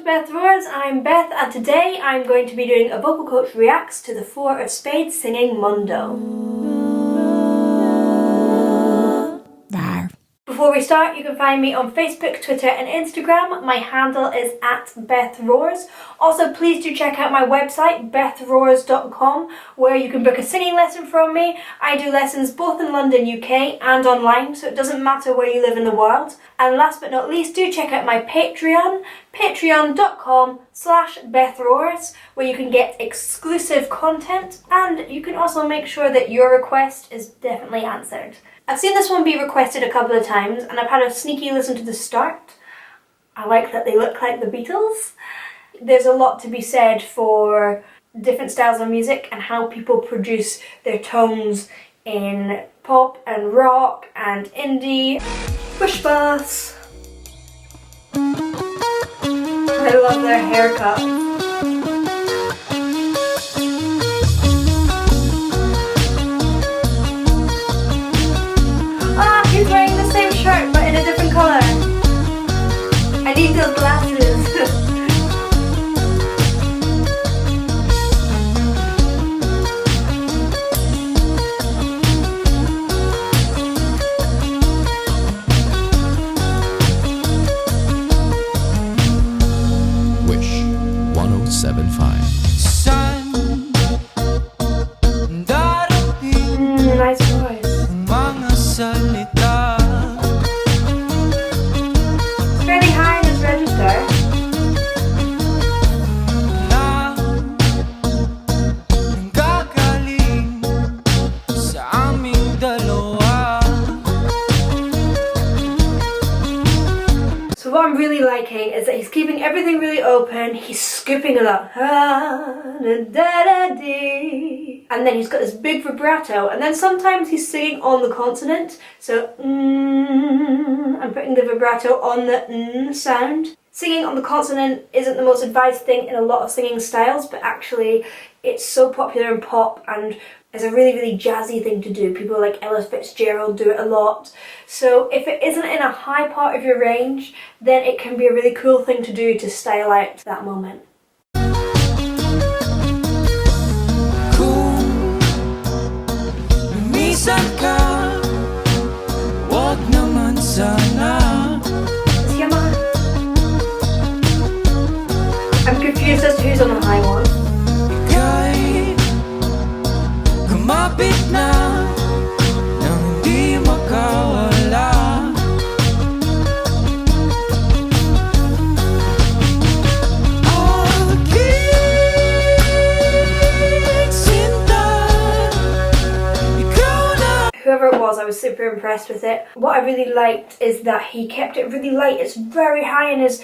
Beth Roars. I'm Beth, and today I'm going to be doing a vocal coach reacts to the Four of Spades singing Mundo. Before we start, you can find me on Facebook, Twitter and Instagram. My handle is @BethRoars. Also, please do check out my website, bethroars.com, where you can book a singing lesson from me. I do lessons both in London, UK and online, so it doesn't matter where you live in the world. And last but not least, do check out my Patreon, patreon.com/BethRoars, where you can get exclusive content and you can also make sure that your request is definitely answered. I've seen this one be requested a couple of times and I've had a sneaky listen to the start. I like that they look like the Beatles. There's a lot to be said for different styles of music and how people produce their tones in pop and rock and indie. Push bass. I love their haircut. He's wearing the same shirt but in a different colour. I need those glasses. Wish 1075. Nice voice. It's fairly high in his register. So what I'm really liking is that he's keeping everything really open. He's scooping a lot. And then he's got this big vibrato, and then sometimes he's singing on the consonant. So I'm putting the vibrato on the sound. Singing on the consonant isn't the most advised thing in a lot of singing styles, but actually it's so popular in pop and is a really, really jazzy thing to do. People like Ella Fitzgerald do it a lot. So if it isn't in a high part of your range, then it can be a really cool thing to do to style out that moment. I'm confused as to who's on the high one. Whoever it was, I was super impressed with it. What I really liked is that he kept it really light. It's very high in his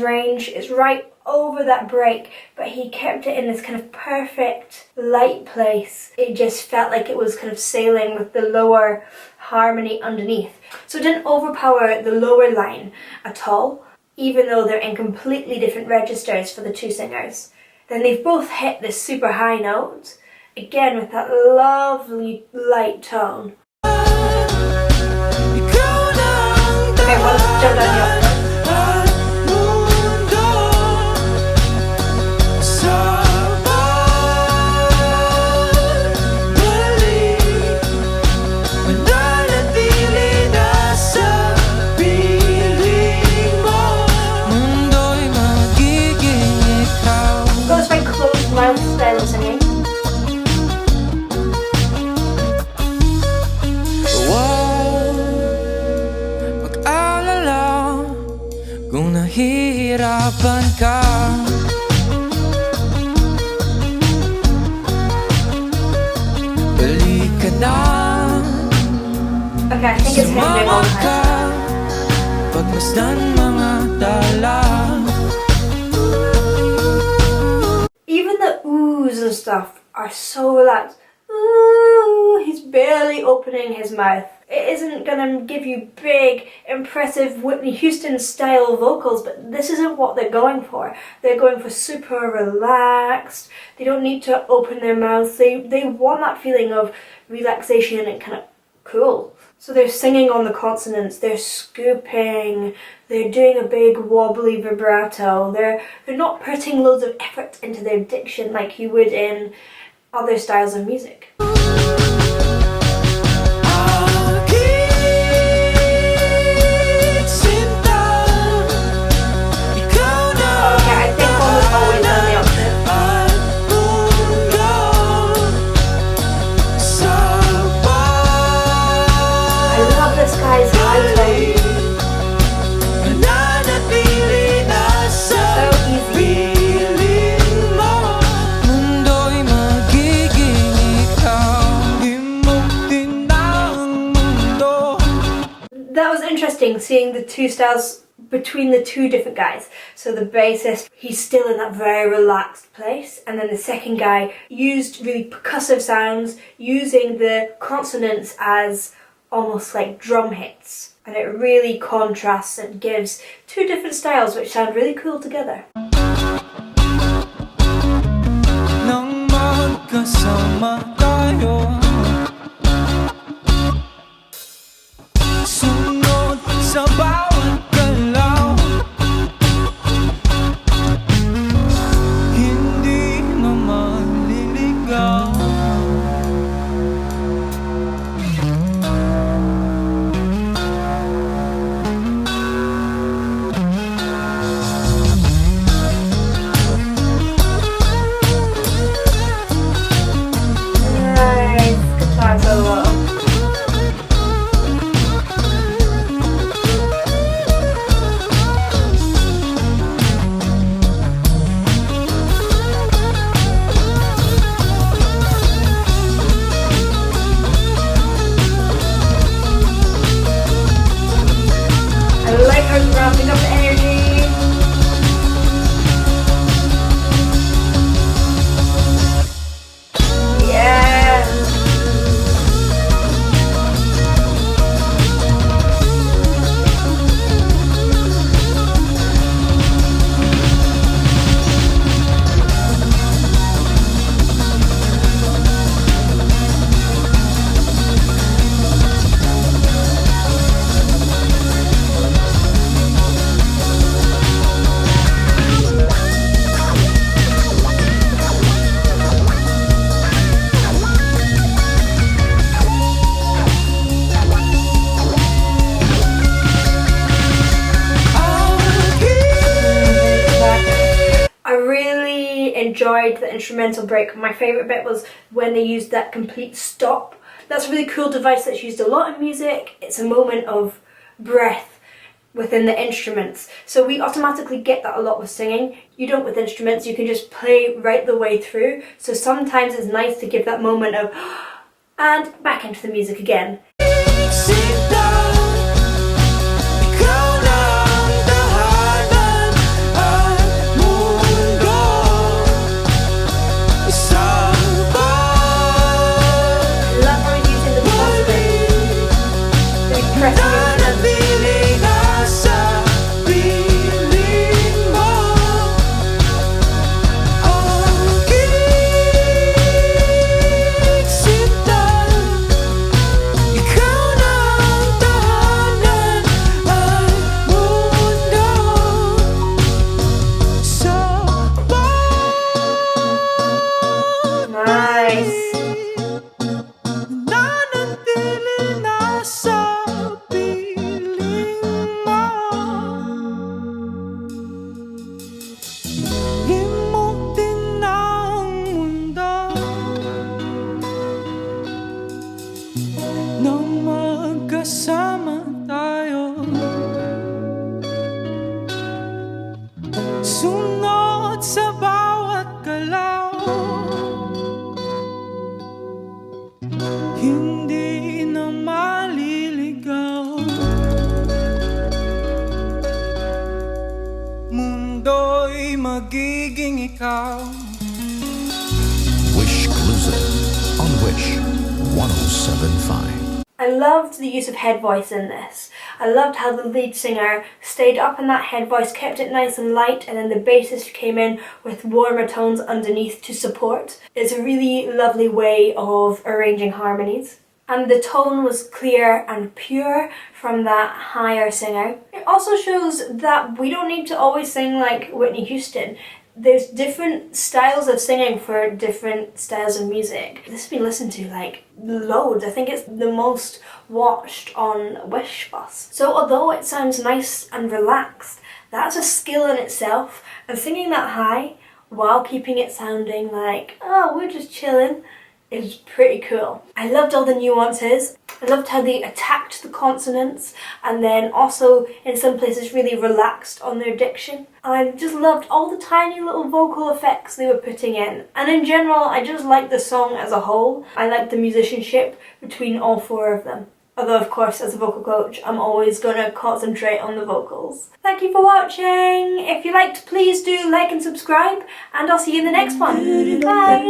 range. It's right over that break, but he kept it in this kind of perfect light place. It just felt like it was kind of sailing with the lower harmony underneath. So it didn't overpower the lower line at all, even though they're in completely different registers for the two singers. Then they've both hit this super high note, again with that lovely light tone. Okay, well, let's jump down the octave. Goes very closed mouth style of singing. Kung nahihirapan ka, balik ka na. Okay, I think it's him doing all the high. Pagmasdan mga dala. Even the oohs and stuff are so relaxed. Ooh, he's barely opening his mouth. It isn't gonna give you big, impressive Whitney Houston style vocals, but this isn't what they're going for. They're going for super relaxed. They don't need to open their mouths. They want that feeling of relaxation and kind of cool. So they're singing on the consonants, they're scooping, they're doing a big wobbly vibrato, they're not putting loads of effort into their diction like you would in other styles of music. That was interesting, seeing the two styles between the two different guys. So the bassist, he's still in that very relaxed place, and then the second guy used really percussive sounds, using the consonants as almost like drum hits. And it really contrasts and gives two different styles which sound really cool together. Nang magkasama tayo, sunod sa bawat galaw, hindi na maliligaw. Nice guitar solo. I like how he's ramping up the energy. Yeah. I really enjoyed the instrumental break. My favourite bit was when they used that complete stop. That's a really cool device that's used a lot in music. It's a moment of breath within the instruments. So we automatically get that a lot with singing. You don't with instruments, you can just play right the way through. So sometimes it's nice to give that moment of and back into the music again. Magkasama tayo, sunod sa bawat galaw, hindi na maliligaw, mundo'y magiging ikaw. Wish Exclusive on Wish 107.5. I loved the use of head voice in this. I loved how the lead singer stayed up in that head voice, kept it nice and light, and then the bassist came in with warmer tones underneath to support. It's a really lovely way of arranging harmonies. and the tone was clear and pure from that higher singer. It also shows that we don't need to always sing like Whitney Houston. There's different styles of singing for different styles of music. This has been listened to like loads. I think it's the most watched on Wish Bus. So although it sounds nice and relaxed, that's a skill in itself, and singing that high while keeping it sounding like, oh, we're just chilling, is pretty cool. I loved all the nuances. I loved how they attacked the consonants and then also in some places really relaxed on their diction. I just loved all the tiny little vocal effects they were putting in. And in general, I just liked the song as a whole. I liked the musicianship between all four of them. Although, of course, as a vocal coach, I'm always going to concentrate on the vocals. Thank you for watching. If you liked, please do like and subscribe. And I'll see you in the next one. Bye.